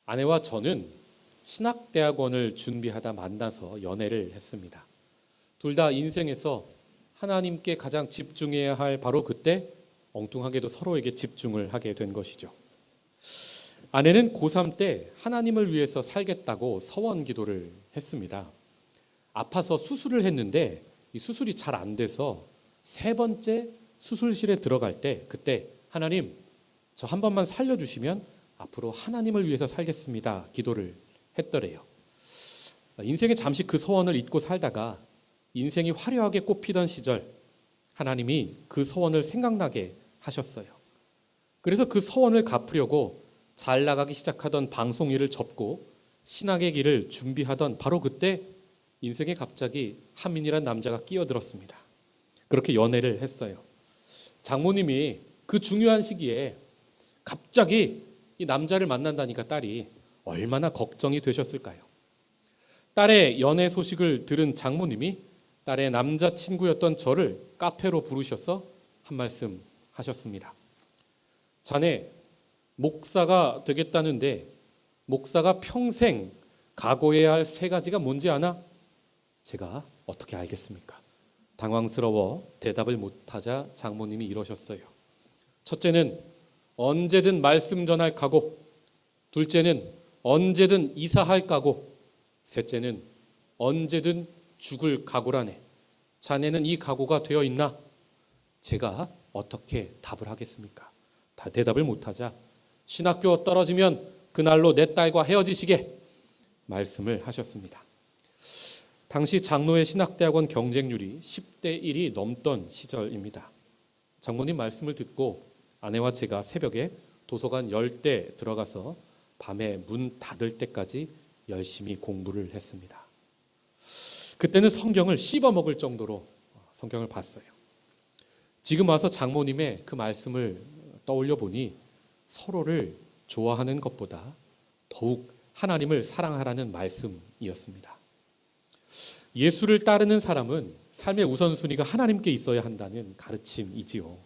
아내와 저는 신학대학원을 준비하다 만나서 연애를 했습니다. 둘 다 인생에서 하나님께 가장 집중해야 할 바로 그때 엉뚱하게도 서로에게 집중을 하게 된 것이죠. 아내는 고3 때 하나님을 위해서 살겠다고 서원 기도를 했습니다. 아파서 수술을 했는데 이 수술이 잘 안 돼서 세 번째 수술실에 들어갈 때 그때 하나님 저 한 번만 살려주시면 앞으로 하나님을 위해서 살겠습니다 기도를 했더래요. 인생에 잠시 그 소원을 잊고 살다가 인생이 화려하게 꽃피던 시절 하나님이 그 소원을 생각나게 하셨어요. 그래서 그 소원을 갚으려고 잘 나가기 시작하던 방송 일을 접고 신학의 길을 준비하던 바로 그때 인생에 갑자기 한민이란 남자가 끼어들었습니다. 그렇게 연애를 했어요. 장모님이 그 중요한 시기에 갑자기 이 남자를 만난다니까 딸이 얼마나 걱정이 되셨을까요? 딸의 연애 소식을 들은 장모님이 딸의 남자친구였던 저를 카페로 부르셔서 한 말씀 하셨습니다. 자네 목사가 되겠다는데 목사가 평생 각오해야 할 세 가지가 뭔지 아나? 제가 어떻게 알겠습니까? 당황스러워 대답을 못하자 장모님이 이러셨어요. 첫째는 언제든 말씀 전할 각오, 둘째는 언제든 이사할 각오, 셋째는 언제든 죽을 각오라네. 자네는 이 각오가 되어 있나? 제가 어떻게 답을 하겠습니까? 다 대답을 못하자 신학교 떨어지면 그날로 내 딸과 헤어지시게 말씀을 하셨습니다. 당시 장로의 신학대학원 경쟁률이 10대 1이 넘던 시절입니다. 장모님 말씀을 듣고 아내와 제가 새벽에 도서관 10대 들어가서 밤에 문 닫을 때까지 열심히 공부를 했습니다. 그때는 성경을 씹어먹을 정도로 성경을 봤어요. 지금 와서 장모님의 그 말씀을 떠올려 보니 서로를 좋아하는 것보다 더욱 하나님을 사랑하라는 말씀이었습니다. 예수를 따르는 사람은 삶의 우선순위가 하나님께 있어야 한다는 가르침이지요.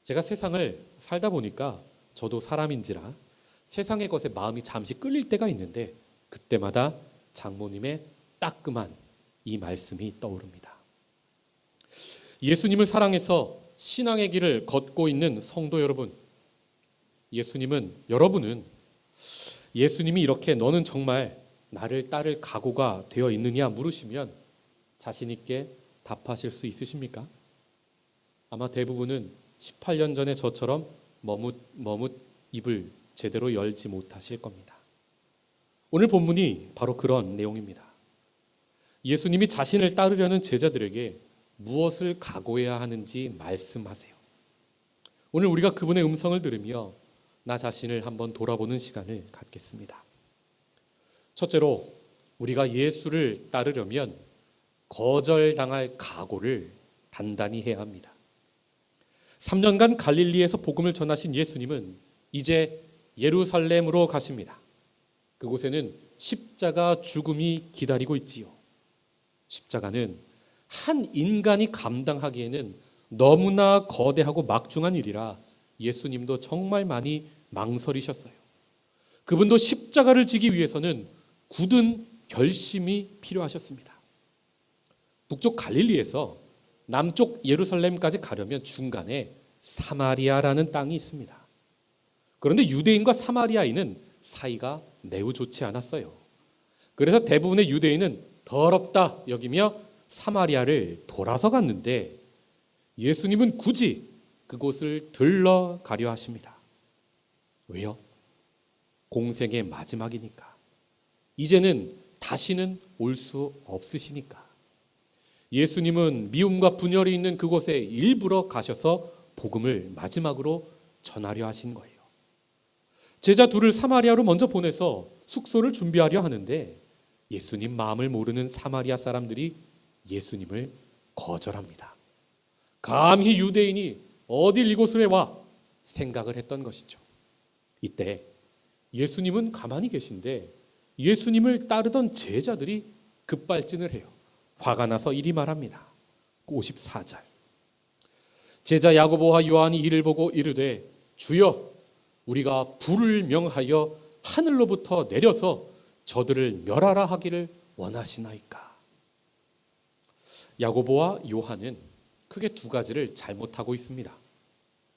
제가 세상을 살다 보니까 저도 사람인지라 세상의 것에 마음이 잠시 끌릴 때가 있는데 그때마다 장모님의 따끔한 이 말씀이 떠오릅니다. 예수님을 사랑해서 신앙의 길을 걷고 있는 성도 여러분, 여러분은 예수님이 이렇게 너는 정말 나를 따를 각오가 되어 있느냐 물으시면 자신 있게 답하실 수 있으십니까? 아마 대부분은 18년 전에 저처럼 머뭇 입을 제대로 열지 못하실 겁니다. 오늘 본문이 바로 그런 내용입니다. 예수님이 자신을 따르려는 제자들에게 무엇을 각오해야 하는지 말씀하세요. 오늘 우리가 그분의 음성을 들으며 나 자신을 한번 돌아보는 시간을 갖겠습니다. 첫째로 우리가 예수를 따르려면 거절당할 각오를 단단히 해야 합니다. 3년간 갈릴리에서 복음을 전하신 예수님은 이제 예루살렘으로 가십니다. 그곳에는 십자가 죽음이 기다리고 있지요. 십자가는 한 인간이 감당하기에는 너무나 거대하고 막중한 일이라 예수님도 정말 많이 망설이셨어요. 그분도 십자가를 지기 위해서는 굳은 결심이 필요하셨습니다. 북쪽 갈릴리에서 남쪽 예루살렘까지 가려면 중간에 사마리아라는 땅이 있습니다. 그런데 유대인과 사마리아인은 사이가 매우 좋지 않았어요. 그래서 대부분의 유대인은 더럽다 여기며 사마리아를 돌아서 갔는데 예수님은 굳이 그곳을 들러가려 하십니다. 왜요? 공생의 마지막이니까. 이제는 다시는 올 수 없으시니까. 예수님은 미움과 분열이 있는 그곳에 일부러 가셔서 복음을 마지막으로 전하려 하신 거예요. 제자 둘을 사마리아로 먼저 보내서 숙소를 준비하려 하는데 예수님 마음을 모르는 사마리아 사람들이 예수님을 거절합니다. 감히 유대인이 어딜 이곳에 와 생각을 했던 것이죠. 이때 예수님은 가만히 계신데 예수님을 따르던 제자들이 급발진을 해요. 화가 나서 이리 말합니다. 54절. 제자 야고보와 요한이 이를 보고 이르되 주여 우리가 불을 명하여 하늘로부터 내려서 저들을 멸하라 하기를 원하시나이까? 야고보와 요한은 크게 두 가지를 잘못하고 있습니다.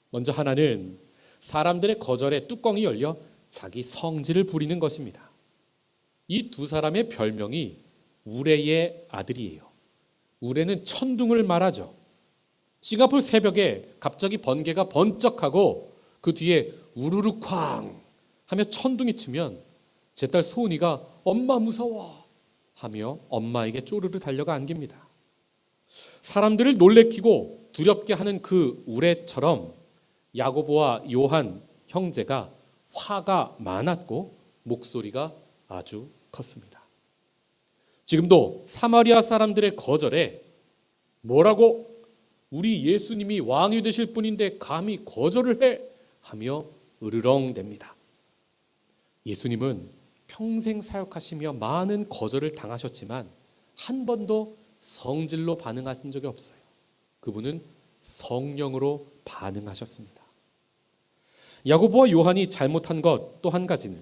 먼저 하나는 사람들의 거절에 뚜껑이 열려 자기 성질을 부리는 것입니다. 이 두 사람의 별명이 우레의 아들이에요. 우레는 천둥을 말하죠. 싱가포르 새벽에 갑자기 번개가 번쩍하고 그 뒤에 우르르 쾅 하며 천둥이 치면 제 딸 소은이가 엄마 무서워 하며 엄마에게 쪼르르 달려가 안깁니다. 사람들을 놀래키고 두렵게 하는 그 우레처럼 야고보와 요한 형제가 화가 많았고 목소리가 아주 컸습니다. 지금도 사마리아 사람들의 거절에 뭐라고? 우리 예수님이 왕이 되실 분인데 감히 거절을 해? 하며 으르렁댑니다. 예수님은 평생 사역하시며 많은 거절을 당하셨지만 한 번도 성질로 반응하신 적이 없어요. 그분은 성령으로 반응하셨습니다. 야고보와 요한이 잘못한 것 또 한 가지는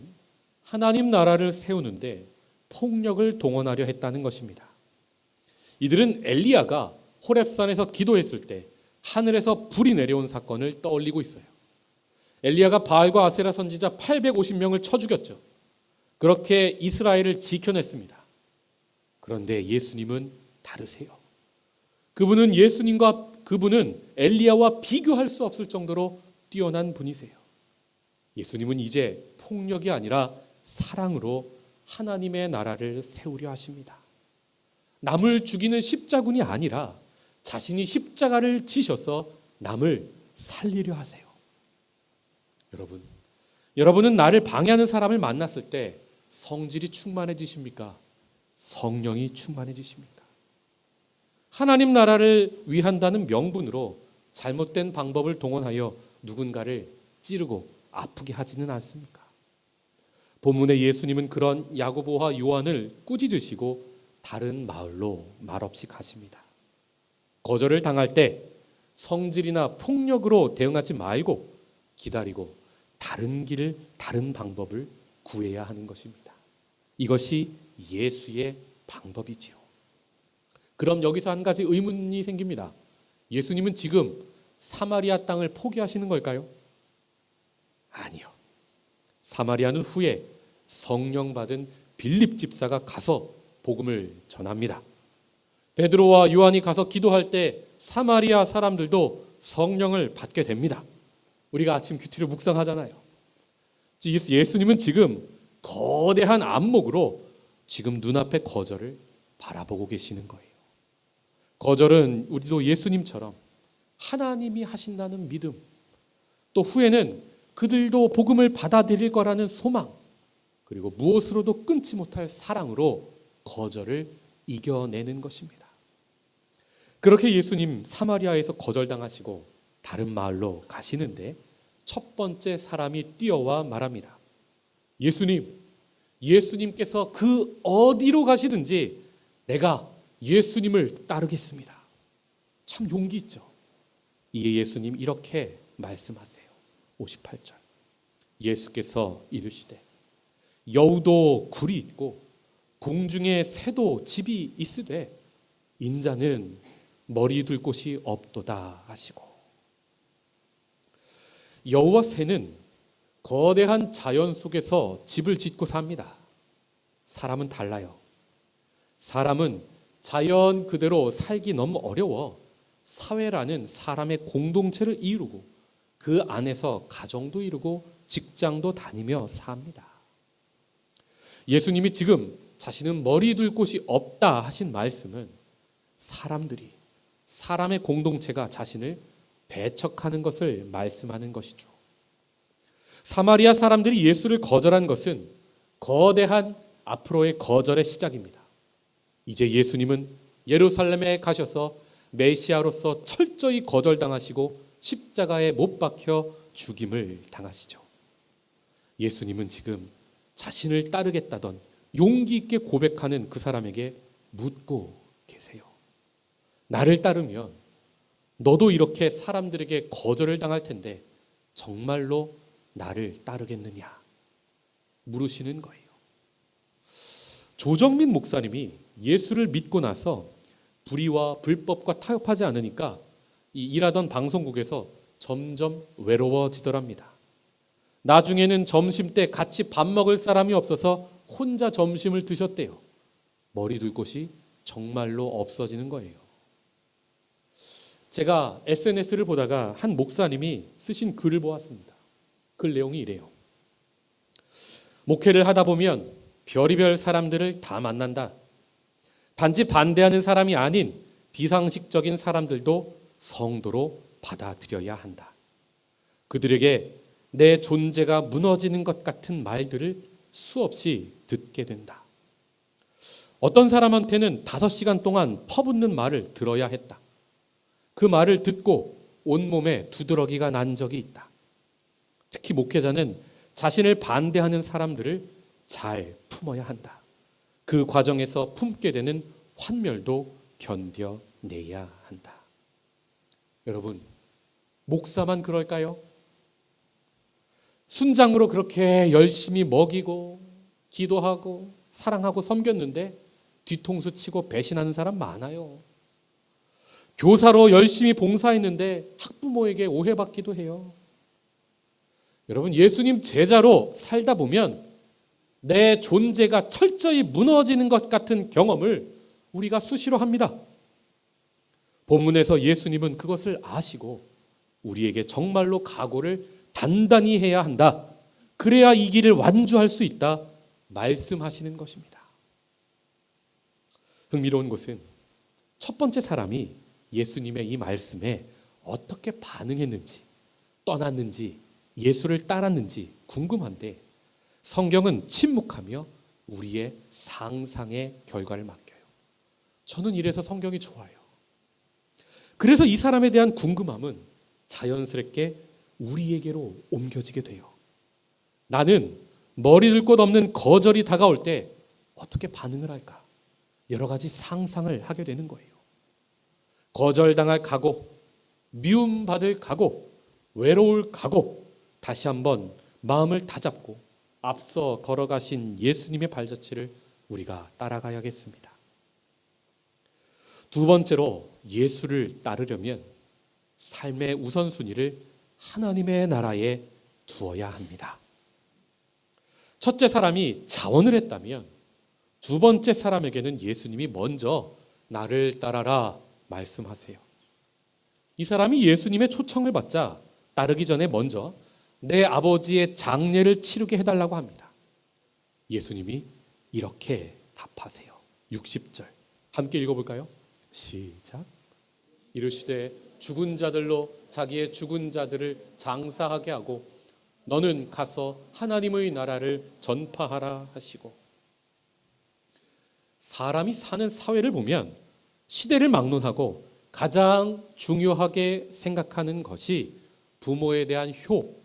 하나님 나라를 세우는데 폭력을 동원하려 했다는 것입니다. 이들은 엘리야가 호렙산에서 기도했을 때 하늘에서 불이 내려온 사건을 떠올리고 있어요. 엘리야가 바알과 아세라 선지자 850명을 쳐 죽였죠. 그렇게 이스라엘을 지켜냈습니다. 그런데 예수님은 다르세요. 그분은 엘리야와 비교할 수 없을 정도로 뛰어난 분이세요. 예수님은 이제 폭력이 아니라 사랑으로 하나님의 나라를 세우려 하십니다. 남을 죽이는 십자군이 아니라 자신이 십자가를 지셔서 남을 살리려 하세요. 여러분은 나를 방해하는 사람을 만났을 때 성질이 충만해지십니까? 성령이 충만해지십니까? 하나님 나라를 위한다는 명분으로 잘못된 방법을 동원하여 누군가를 찌르고 아프게 하지는 않습니까? 본문의 예수님은 그런 야고보와 요한을 꾸짖으시고 다른 마을로 말없이 가십니다. 거절을 당할 때 성질이나 폭력으로 대응하지 말고 기다리고 다른 길을, 다른 방법을 구해야 하는 것입니다. 이것이 예수의 방법이지요. 그럼 여기서 한 가지 의문이 생깁니다. 예수님은 지금 사마리아 땅을 포기하시는 걸까요? 아니요. 사마리아는 후에 성령 받은 빌립 집사가 가서 복음을 전합니다. 베드로와 요한이 가서 기도할 때 사마리아 사람들도 성령을 받게 됩니다. 우리가 아침 큐티를 묵상하잖아요. 예수님은 지금 거대한 안목으로 지금 눈앞의 거절을 바라보고 계시는 거예요. 거절은 우리도 예수님처럼 하나님이 하신다는 믿음, 또 후에는 그들도 복음을 받아들일 거라는 소망, 그리고 무엇으로도 끊지 못할 사랑으로 거절을 이겨내는 것입니다. 그렇게 예수님 사마리아에서 거절당하시고 다른 마을로 가시는데 첫 번째 사람이 뛰어와 말합니다. 예수님께서 그 어디로 가시든지 내가 예수님을 따르겠습니다. 참 용기 있죠. 이에 예수님 이렇게 말씀하세요. 58절. 예수께서 이르시되 여우도 굴이 있고 공중에 새도 집이 있으되 인자는 머리 둘 곳이 없도다 하시고, 여우와 새는 거대한 자연 속에서 집을 짓고 삽니다. 사람은 달라요. 사람은 자연 그대로 살기 너무 어려워 사회라는 사람의 공동체를 이루고 그 안에서 가정도 이루고 직장도 다니며 삽니다. 예수님이 지금 자신은 머리 둘 곳이 없다 하신 말씀은 사람의 공동체가 자신을 배척하는 것을 말씀하는 것이죠. 사마리아 사람들이 예수를 거절한 것은 거대한 앞으로의 거절의 시작입니다. 이제 예수님은 예루살렘에 가셔서 메시아로서 철저히 거절당하시고 십자가에 못 박혀 죽임을 당하시죠. 예수님은 지금 자신을 따르겠다던 용기 있게 고백하는 그 사람에게 묻고 계세요. 나를 따르면 너도 이렇게 사람들에게 거절을 당할 텐데 정말로 나를 따르겠느냐? 물으시는 거예요. 조정민 목사님이 예수를 믿고 나서 불의와 불법과 타협하지 않으니까 이 일하던 방송국에서 점점 외로워지더랍니다. 나중에는 점심 때 같이 밥 먹을 사람이 없어서 혼자 점심을 드셨대요. 머리 둘 곳이 정말로 없어지는 거예요. 제가 SNS를 보다가 한 목사님이 쓰신 글을 보았습니다. 글 내용이 이래요. 목회를 하다 보면 별의별 사람들을 다 만난다. 단지 반대하는 사람이 아닌 비상식적인 사람들도 성도로 받아들여야 한다. 그들에게 내 존재가 무너지는 것 같은 말들을 수없이 듣게 된다. 어떤 사람한테는 5시간 동안 퍼붓는 말을 들어야 했다. 그 말을 듣고 온몸에 두드러기가 난 적이 있다. 특히 목회자는 자신을 반대하는 사람들을 잘 품어야 한다. 그 과정에서 품게 되는 환멸도 견뎌내야 한다. 여러분, 목사만 그럴까요? 순장으로 그렇게 열심히 먹이고 기도하고 사랑하고 섬겼는데 뒤통수 치고 배신하는 사람 많아요. 교사로 열심히 봉사했는데 학부모에게 오해받기도 해요. 여러분, 예수님 제자로 살다 보면 내 존재가 철저히 무너지는 것 같은 경험을 우리가 수시로 합니다. 본문에서 예수님은 그것을 아시고 우리에게 정말로 각오를 단단히 해야 한다. 그래야 이 길을 완주할 수 있다. 말씀하시는 것입니다. 흥미로운 것은 첫 번째 사람이 예수님의 이 말씀에 어떻게 반응했는지, 떠났는지, 예수를 따랐는지 궁금한데 성경은 침묵하며 우리의 상상의 결과를 맡겨요. 저는 이래서 성경이 좋아요. 그래서 이 사람에 대한 궁금함은 자연스럽게 우리에게로 옮겨지게 돼요. 나는 머리 둘 곳 없는 거절이 다가올 때 어떻게 반응을 할까? 여러 가지 상상을 하게 되는 거예요. 거절당할 각오, 미움받을 각오, 외로울 각오, 다시 한번 마음을 다잡고 앞서 걸어가신 예수님의 발자취를 우리가 따라가야겠습니다. 두 번째로 예수를 따르려면 삶의 우선순위를 하나님의 나라에 두어야 합니다. 첫째 사람이 자원을 했다면 두 번째 사람에게는 예수님이 먼저 나를 따라라 말씀하세요. 이 사람이 예수님의 초청을 받자 따르기 전에 먼저 내 아버지의 장례를 치르게 해달라고 합니다. 예수님이 이렇게 답하세요. 60절 함께 읽어볼까요? 시작. 이르시되 죽은 자들로 자기의 죽은 자들을 장사하게 하고 너는 가서 하나님의 나라를 전파하라 하시고. 사람이 사는 사회를 보면 시대를 막론하고 가장 중요하게 생각하는 것이 부모에 대한 효,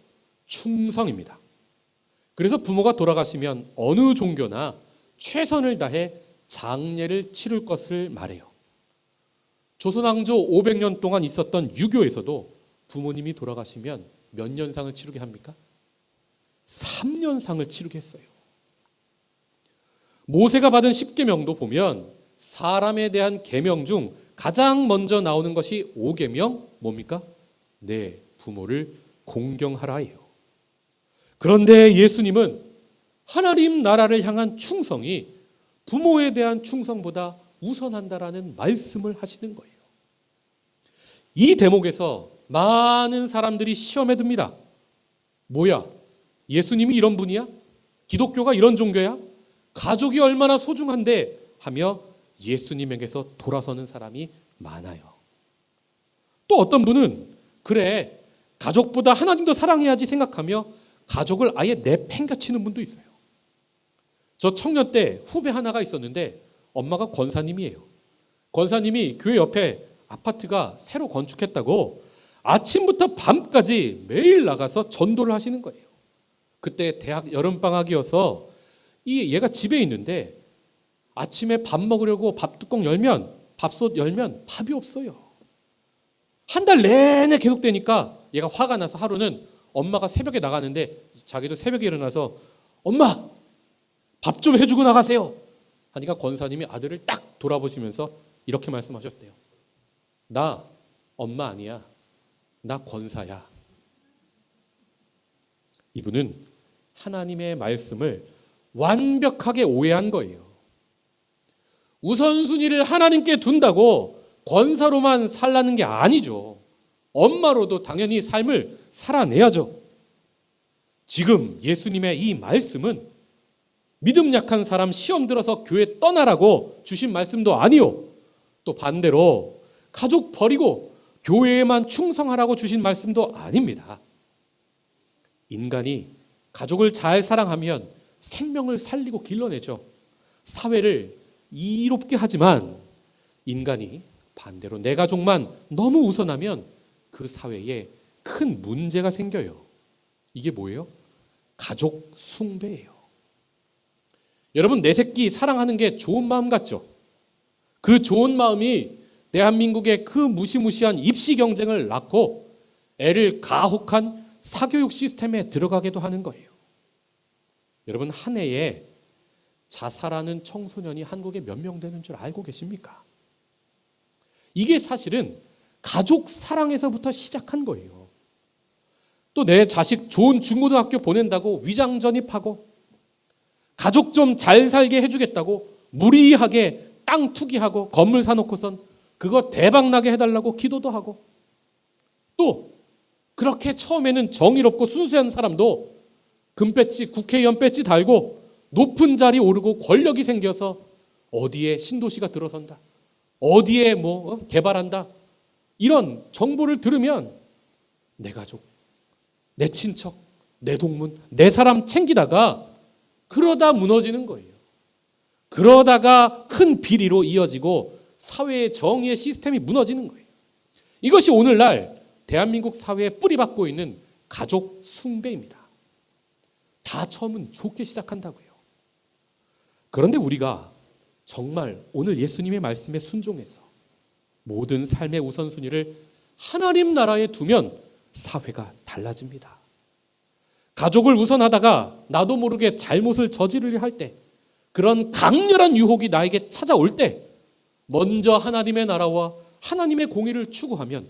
충성입니다. 그래서 부모가 돌아가시면 어느 종교나 최선을 다해 장례를 치를 것을 말해요. 조선왕조 500년 동안 있었던 유교에서도 부모님이 돌아가시면 몇 년상을 치르게 합니까? 3년상을 치르게 했어요. 모세가 받은 10계명도 보면 사람에 대한 계명 중 가장 먼저 나오는 것이 5계명 뭡니까? 내 부모를 공경하라예요. 그런데 예수님은 하나님 나라를 향한 충성이 부모에 대한 충성보다 우선한다라는 말씀을 하시는 거예요. 이 대목에서 많은 사람들이 시험에 듭니다. 뭐야? 예수님이 이런 분이야? 기독교가 이런 종교야? 가족이 얼마나 소중한데 하며 예수님에게서 돌아서는 사람이 많아요. 또 어떤 분은 그래, 가족보다 하나님 더 사랑해야지 생각하며 가족을 아예 내팽개치는 분도 있어요. 저 청년 때 후배 하나가 있었는데 엄마가 권사님이에요. 권사님이 교회 옆에 아파트가 새로 건축했다고 아침부터 밤까지 매일 나가서 전도를 하시는 거예요. 그때 대학 여름방학이어서 얘가 집에 있는데 아침에 밥 먹으려고 밥 뚜껑 열면, 밥솥 열면 밥이 없어요. 한 달 내내 계속되니까 얘가 화가 나서 하루는 엄마가 새벽에 나가는데 자기도 새벽에 일어나서 엄마, 밥 좀 해주고 나가세요. 하니까 권사님이 아들을 딱 돌아보시면서 이렇게 말씀하셨대요. 나 엄마 아니야. 나 권사야. 이분은 하나님의 말씀을 완벽하게 오해한 거예요. 우선순위를 하나님께 둔다고 권사로만 살라는 게 아니죠. 엄마로도 당연히 삶을 살아내야죠. 지금 예수님의 이 말씀은 믿음 약한 사람 시험 들어서 교회 떠나라고 주신 말씀도 아니요. 또 반대로 가족 버리고 교회에만 충성하라고 주신 말씀도 아닙니다. 인간이 가족을 잘 사랑하면 생명을 살리고 길러내죠. 사회를 이롭게 하지만 인간이 반대로 내 가족만 너무 우선하면 그 사회에 큰 문제가 생겨요. 이게 뭐예요? 가족 숭배예요. 여러분, 내 새끼 사랑하는 게 좋은 마음 같죠? 그 좋은 마음이 대한민국의 그 무시무시한 입시 경쟁을 낳고 애를 가혹한 사교육 시스템에 들어가게도 하는 거예요. 여러분, 한 해에 자살하는 청소년이 한국에 몇 명 되는 줄 알고 계십니까? 이게 사실은 가족 사랑에서부터 시작한 거예요. 또 내 자식 좋은 중고등학교 보낸다고 위장 전입하고 가족 좀 잘 살게 해주겠다고 무리하게 땅 투기하고 건물 사놓고선 그거 대박나게 해달라고 기도도 하고, 또 그렇게 처음에는 정의롭고 순수한 사람도 금배지, 국회의원 배지 달고 높은 자리 오르고 권력이 생겨서 어디에 신도시가 들어선다, 어디에 뭐 개발한다, 이런 정보를 들으면 내 가족, 내 친척, 내 동문, 내 사람 챙기다가 그러다 무너지는 거예요. 그러다가 큰 비리로 이어지고 사회의 정의의 시스템이 무너지는 거예요. 이것이 오늘날 대한민국 사회에 뿌리박고 있는 가족 숭배입니다. 다 처음은 좋게 시작한다고요. 그런데 우리가 정말 오늘 예수님의 말씀에 순종해서 모든 삶의 우선순위를 하나님 나라에 두면 사회가 달라집니다. 가족을 우선하다가 나도 모르게 잘못을 저지르려 할 때, 그런 강렬한 유혹이 나에게 찾아올 때 먼저 하나님의 나라와 하나님의 공의를 추구하면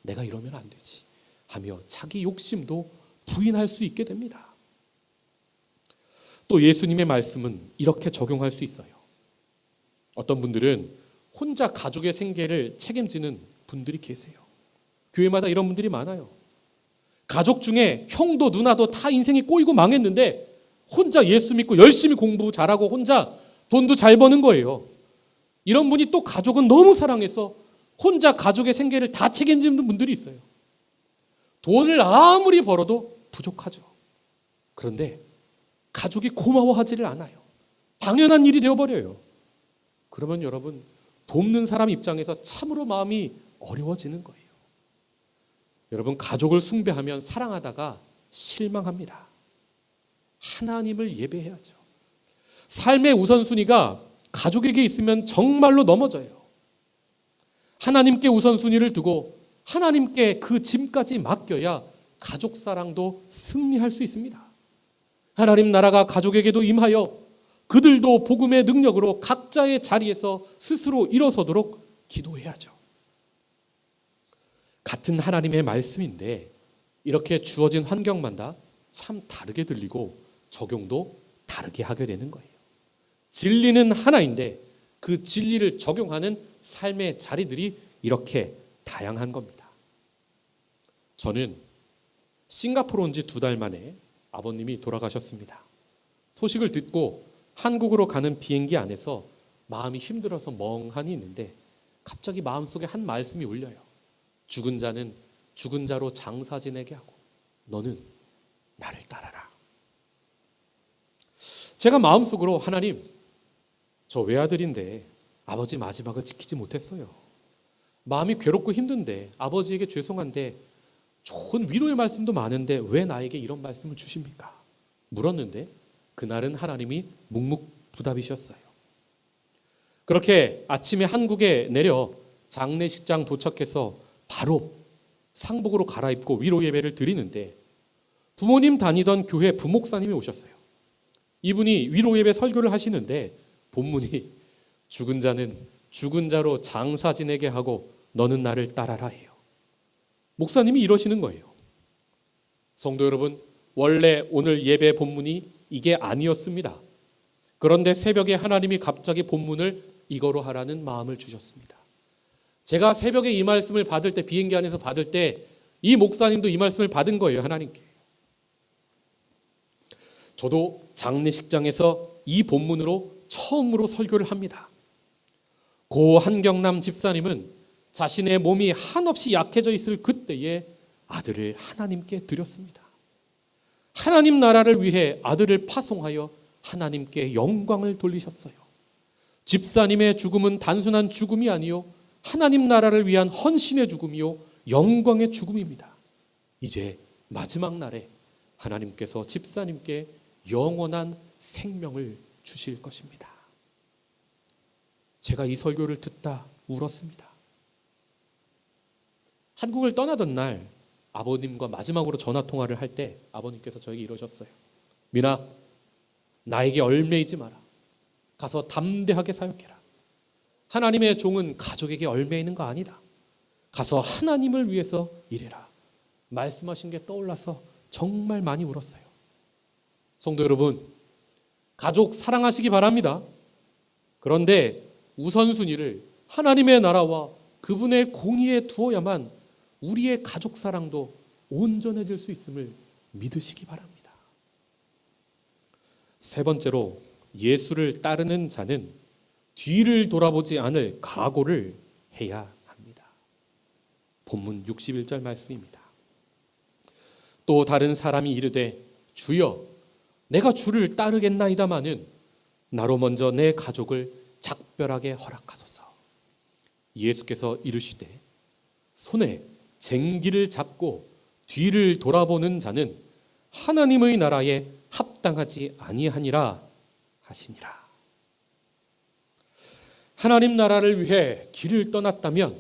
내가 이러면 안 되지 하며 자기 욕심도 부인할 수 있게 됩니다. 또 예수님의 말씀은 이렇게 적용할 수 있어요. 어떤 분들은 혼자 가족의 생계를 책임지는 분들이 계세요. 교회마다 이런 분들이 많아요. 가족 중에 형도 누나도 다 인생이 꼬이고 망했는데 혼자 예수 믿고 열심히 공부 잘하고 혼자 돈도 잘 버는 거예요. 이런 분이 또 가족은 너무 사랑해서 혼자 가족의 생계를 다 책임지는 분들이 있어요. 돈을 아무리 벌어도 부족하죠. 그런데 가족이 고마워하지를 않아요. 당연한 일이 되어버려요. 그러면 여러분, 돕는 사람 입장에서 참으로 마음이 어려워지는 거예요. 여러분, 가족을 숭배하면 사랑하다가 실망합니다. 하나님을 예배해야죠. 삶의 우선순위가 가족에게 있으면 정말로 넘어져요. 하나님께 우선순위를 두고 하나님께 그 짐까지 맡겨야 가족 사랑도 승리할 수 있습니다. 하나님 나라가 가족에게도 임하여 그들도 복음의 능력으로 각자의 자리에서 스스로 일어서도록 기도해야죠. 같은 하나님의 말씀인데 이렇게 주어진 환경마다 참 다르게 들리고 적용도 다르게 하게 되는 거예요. 진리는 하나인데 그 진리를 적용하는 삶의 자리들이 이렇게 다양한 겁니다. 저는 싱가포르 온 지 2달 만에 아버님이 돌아가셨습니다. 소식을 듣고 한국으로 가는 비행기 안에서 마음이 힘들어서 멍하니 있는데 갑자기 마음속에 한 말씀이 울려요. 죽은 자는 죽은 자로 장사 지내게 하고 너는 나를 따라라. 제가 마음속으로 하나님, 저 외아들인데 아버지 마지막을 지키지 못했어요. 마음이 괴롭고 힘든데 아버지에게 죄송한데 좋은 위로의 말씀도 많은데 왜 나에게 이런 말씀을 주십니까? 물었는데 그날은 하나님이 묵묵부답이셨어요. 그렇게 아침에 한국에 내려 장례식장 도착해서 바로 상복으로 갈아입고 위로 예배를 드리는데 부모님 다니던 교회 부목사님이 오셨어요. 이분이 위로 예배 설교를 하시는데 본문이 죽은 자는 죽은 자로 장사 지내게 하고 너는 나를 따라라 해요. 목사님이 이러시는 거예요. 성도 여러분, 원래 오늘 예배 본문이 이게 아니었습니다. 그런데 새벽에 하나님이 갑자기 본문을 이거로 하라는 마음을 주셨습니다. 제가 새벽에 이 말씀을 받을 때, 비행기 안에서 받을 때 이 목사님도 이 말씀을 받은 거예요, 하나님께. 저도 장례식장에서 이 본문으로 처음으로 설교를 합니다. 고 한경남 집사님은 자신의 몸이 한없이 약해져 있을 그때에 아들을 하나님께 드렸습니다. 하나님 나라를 위해 아들을 파송하여 하나님께 영광을 돌리셨어요. 집사님의 죽음은 단순한 죽음이 아니요 하나님 나라를 위한 헌신의 죽음이요 영광의 죽음입니다. 이제 마지막 날에 하나님께서 집사님께 영원한 생명을 주실 것입니다. 제가 이 설교를 듣다 울었습니다. 한국을 떠나던 날 아버님과 마지막으로 전화 통화를 할 때 아버님께서 저에게 이러셨어요. 민아, 나에게 얼매이지 마라. 가서 담대하게 사역해라. 하나님의 종은 가족에게 얼매이는 거 아니다. 가서 하나님을 위해서 일해라. 말씀하신 게 떠올라서 정말 많이 울었어요. 성도 여러분, 가족 사랑하시기 바랍니다. 그런데 우선순위를 하나님의 나라와 그분의 공의에 두어야만 우리의 가족 사랑도 온전해질 수 있음을 믿으시기 바랍니다. 세 번째로, 예수를 따르는 자는 뒤를 돌아보지 않을 각오를 해야 합니다. 본문 61절 말씀입니다. 또 다른 사람이 이르되 주여 내가 주를 따르겠나이다마는 나로 먼저 내 가족을 작별하게 허락하소서. 예수께서 이르시되 손에 쟁기를 잡고 뒤를 돌아보는 자는 하나님의 나라에 합당하지 아니하니라 하시니라. 하나님 나라를 위해 길을 떠났다면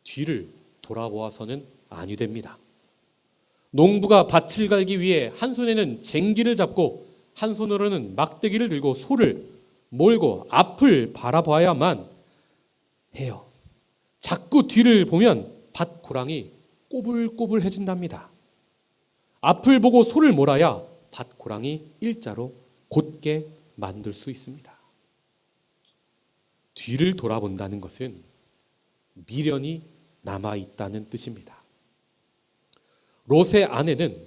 뒤를 돌아보아서는 아니 됩니다. 농부가 밭을 갈기 위해 한 손에는 쟁기를 잡고 한 손으로는 막대기를 들고 소를 몰고 앞을 바라봐야만 해요. 자꾸 뒤를 보면 밭 고랑이 꼬불꼬불해진답니다. 앞을 보고 소를 몰아야 밭 고랑이 일자로 곧게 만들 수 있습니다. 뒤를 돌아본다는 것은 미련이 남아있다는 뜻입니다. 롯의 아내는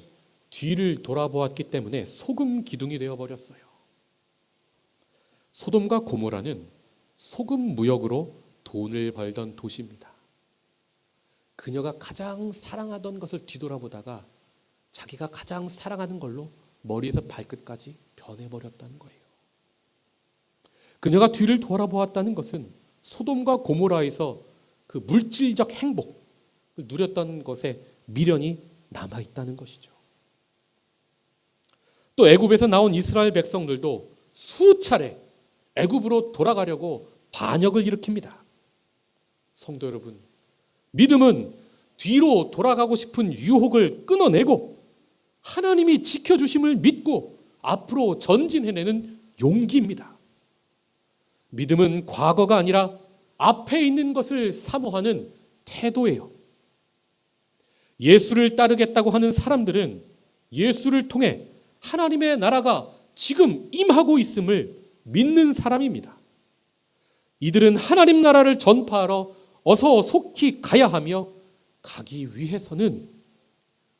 뒤를 돌아보았기 때문에 소금 기둥이 되어버렸어요. 소돔과 고모라는 소금 무역으로 돈을 벌던 도시입니다. 그녀가 가장 사랑하던 것을 뒤돌아보다가 자기가 가장 사랑하는 걸로 머리에서 발끝까지 변해버렸다는 거예요. 그녀가 뒤를 돌아보았다는 것은 소돔과 고모라에서 그 물질적 행복을 누렸던 것에 미련이 남아있다는 것이죠. 또 애굽에서 나온 이스라엘 백성들도 수차례 애굽으로 돌아가려고 반역을 일으킵니다. 성도 여러분, 믿음은 뒤로 돌아가고 싶은 유혹을 끊어내고 하나님이 지켜주심을 믿고 앞으로 전진해내는 용기입니다. 믿음은 과거가 아니라 앞에 있는 것을 사모하는 태도예요. 예수를 따르겠다고 하는 사람들은 예수를 통해 하나님의 나라가 지금 임하고 있음을 믿는 사람입니다. 이들은 하나님 나라를 전파하러 어서 속히 가야 하며 가기 위해서는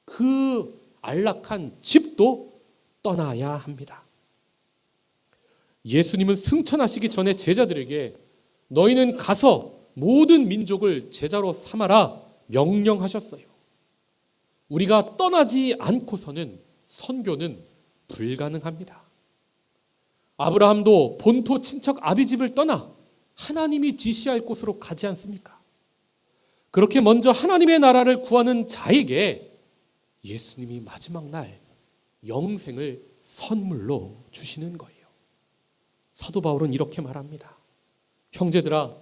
그 안락한 집도 떠나야 합니다. 예수님은 승천하시기 전에 제자들에게 너희는 가서 모든 민족을 제자로 삼아라 명령하셨어요. 우리가 떠나지 않고서는 선교는 불가능합니다. 아브라함도 본토 친척 아비집을 떠나 하나님이 지시할 곳으로 가지 않습니까? 그렇게 먼저 하나님의 나라를 구하는 자에게 예수님이 마지막 날 영생을 선물로 주시는 거예요. 사도 바울은 이렇게 말합니다. 형제들아,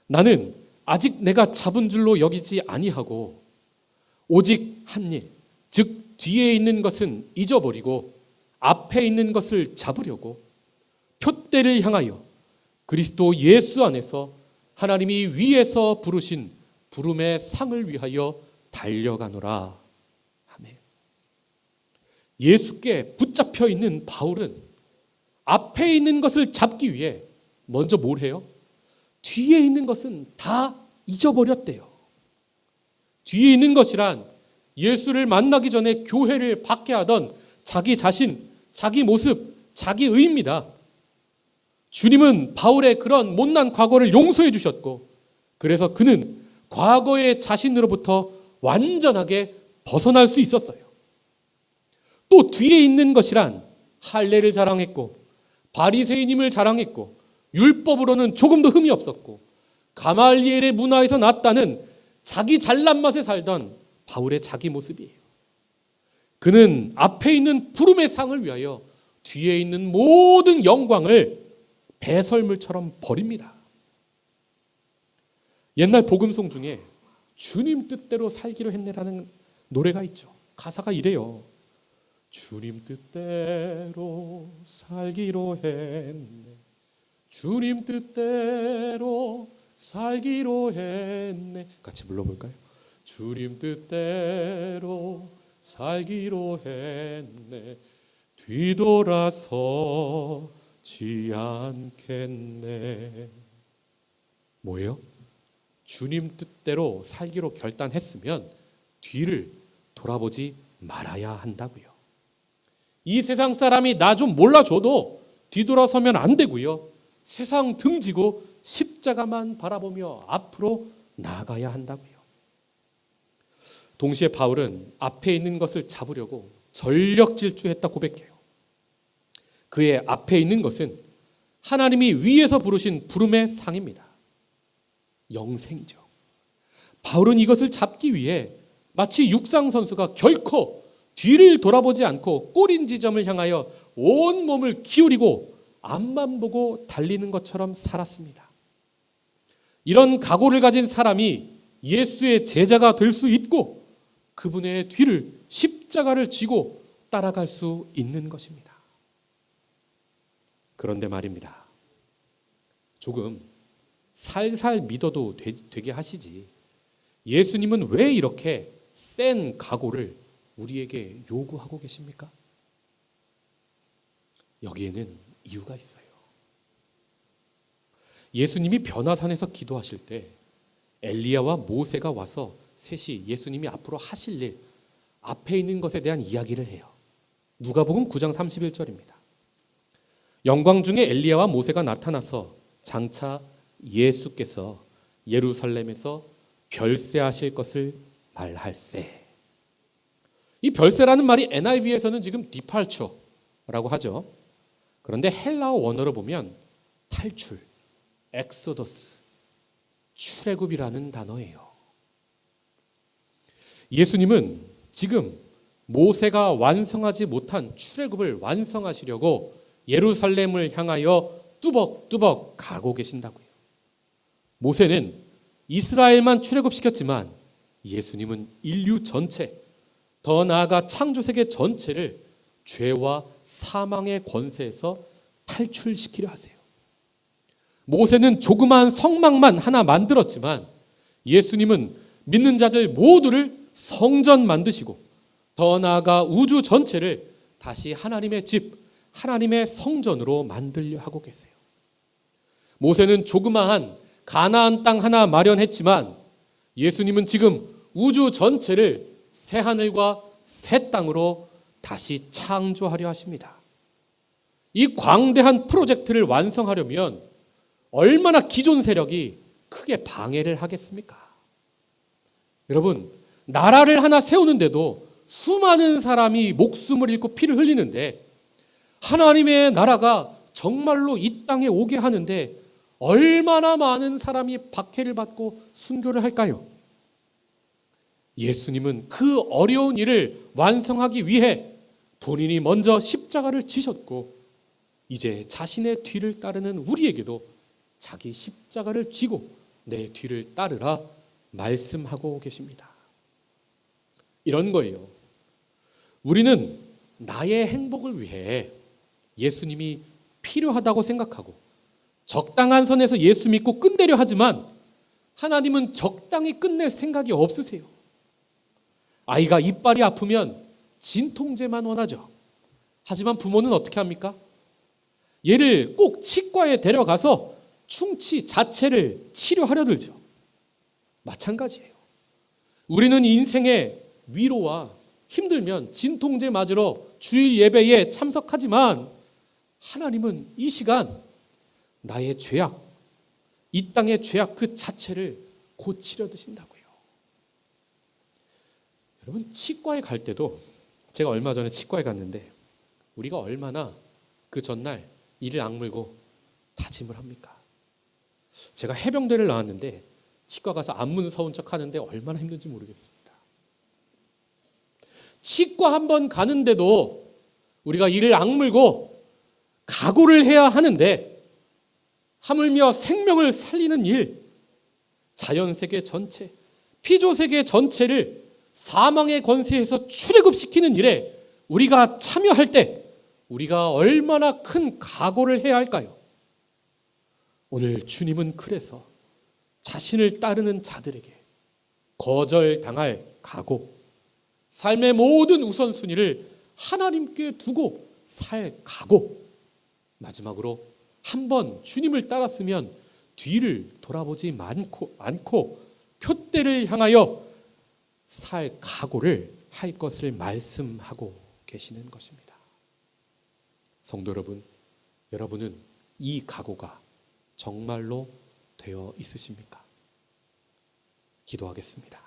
나는 아직 내가 잡은 줄로 여기지 아니하고 오직 한 일, 즉 뒤에 있는 것은 잊어버리고 앞에 있는 것을 잡으려고 표대를 향하여 그리스도 예수 안에서 하나님이 위에서 부르신 부름의 상을 위하여 달려가노라. 아멘. 예수께 붙잡혀 있는 바울은 앞에 있는 것을 잡기 위해 먼저 뭘 해요? 뒤에 있는 것은 다 잊어버렸대요. 뒤에 있는 것이란 예수를 만나기 전에 교회를 박해하던 자기 자신, 자기 모습, 자기 의입니다. 주님은 바울의 그런 못난 과거를 용서해 주셨고, 그래서 그는 과거의 자신으로부터 완전하게 벗어날 수 있었어요. 또 뒤에 있는 것이란 할례를 자랑했고 바리새인임을 자랑했고 율법으로는 조금도 흠이 없었고 가말리엘의 문화에서 났다는 자기 잘난 맛에 살던 바울의 자기 모습이에요. 그는 앞에 있는 부름의 상을 위하여 뒤에 있는 모든 영광을 배설물처럼 버립니다. 옛날 복음송 중에 주님 뜻대로 살기로 했네라는 노래가 있죠. 가사가 이래요. 주님 뜻대로 살기로 했네. 주님 뜻대로 살기로 했네. 같이 불러볼까요? 주님 뜻대로 살기로 했네. 뒤돌아서지 않겠네. 뭐예요? 주님 뜻대로 살기로 결단했으면 뒤를 돌아보지 말아야 한다고요. 이 세상 사람이 나 좀 몰라줘도 뒤돌아서면 안 되고요. 세상 등지고 십자가만 바라보며 앞으로 나아가야 한다고요. 동시에 바울은 앞에 있는 것을 잡으려고 전력 질주했다 고백해요. 그의 앞에 있는 것은 하나님이 위에서 부르신 부름의 상입니다. 영생이죠. 바울은 이것을 잡기 위해 마치 육상 선수가 결코 뒤를 돌아보지 않고 꼬린 지점을 향하여 온 몸을 기울이고 앞만 보고 달리는 것처럼 살았습니다. 이런 각오를 가진 사람이 예수의 제자가 될 수 있고 그분의 뒤를 십자가를 지고 따라갈 수 있는 것입니다. 그런데 말입니다. 조금 살살 믿어도 되게 하시지. 예수님은 왜 이렇게 센 각오를 우리에게 요구하고 계십니까? 여기에는 이유가 있어요. 예수님이 변화산에서 기도하실 때 엘리야와 모세가 와서 셋이 예수님이 앞으로 하실 일, 앞에 있는 것에 대한 이야기를 해요. 누가복음 9장 31절입니다. 영광 중에 엘리야와 모세가 나타나서 장차 예수께서 예루살렘에서 별세하실 것을 말할세. 이 별세라는 말이 NIV에서는 지금 디팔처라고 하죠. 그런데 헬라어 원어로 보면 탈출, 엑소더스, 출애굽이라는 단어예요. 예수님은 지금 모세가 완성하지 못한 출애굽을 완성하시려고 예루살렘을 향하여 뚜벅뚜벅 가고 계신다고요. 모세는 이스라엘만 출애굽시켰지만 예수님은 인류 전체, 더 나아가 창조세계 전체를 죄와 사망의 권세에서 탈출시키려 하세요. 모세는 조그마한 성막만 하나 만들었지만 예수님은 믿는 자들 모두를 성전 만드시고 더 나아가 우주 전체를 다시 하나님의 집, 하나님의 성전으로 만들려 하고 계세요. 모세는 조그마한 가나안 땅 하나 마련했지만 예수님은 지금 우주 전체를 새 하늘과 새 땅으로 다시 창조하려 하십니다. 이 광대한 프로젝트를 완성하려면 얼마나 기존 세력이 크게 방해를 하겠습니까? 여러분, 나라를 하나 세우는데도 수많은 사람이 목숨을 잃고 피를 흘리는데 하나님의 나라가 정말로 이 땅에 오게 하는데 얼마나 많은 사람이 박해를 받고 순교를 할까요? 예수님은 그 어려운 일을 완성하기 위해 본인이 먼저 십자가를 지셨고 이제 자신의 뒤를 따르는 우리에게도 자기 십자가를 지고 내 뒤를 따르라 말씀하고 계십니다. 이런 거예요. 우리는 나의 행복을 위해 예수님이 필요하다고 생각하고 적당한 선에서 예수 믿고 끝내려 하지만 하나님은 적당히 끝낼 생각이 없으세요. 아이가 이빨이 아프면 진통제만 원하죠. 하지만 부모는 어떻게 합니까? 얘를 꼭 치과에 데려가서 충치 자체를 치료하려 들죠. 마찬가지예요. 우리는 인생의 위로와 힘들면 진통제 맞으러 주일 예배에 참석하지만 하나님은 이 시간 나의 죄악, 이 땅의 죄악 그 자체를 고치려 드신다고요. 여러분, 치과에 갈 때도 제가 얼마 전에 치과에 갔는데 우리가 얼마나 그 전날 이를 악물고 다짐을 합니까? 제가 해병대를 나왔는데 치과 가서 안문 서운 척 하는데 얼마나 힘든지 모르겠습니다. 치과 한번 가는데도 우리가 이를 악물고 각오를 해야 하는데 하물며 생명을 살리는 일, 자연세계 전체, 피조세계 전체를 사망의 권세에서 출애굽시키는 일에 우리가 참여할 때 우리가 얼마나 큰 각오를 해야 할까요? 오늘 주님은 그래서 자신을 따르는 자들에게 거절당할 각오, 삶의 모든 우선순위를 하나님께 두고 살 각오, 마지막으로 한번 주님을 따랐으면 뒤를 돌아보지 않고 표대를 향하여 살 각오를 할 것을 말씀하고 계시는 것입니다. 성도 여러분, 여러분은 이 각오가 정말로 되어 있으십니까? 기도하겠습니다.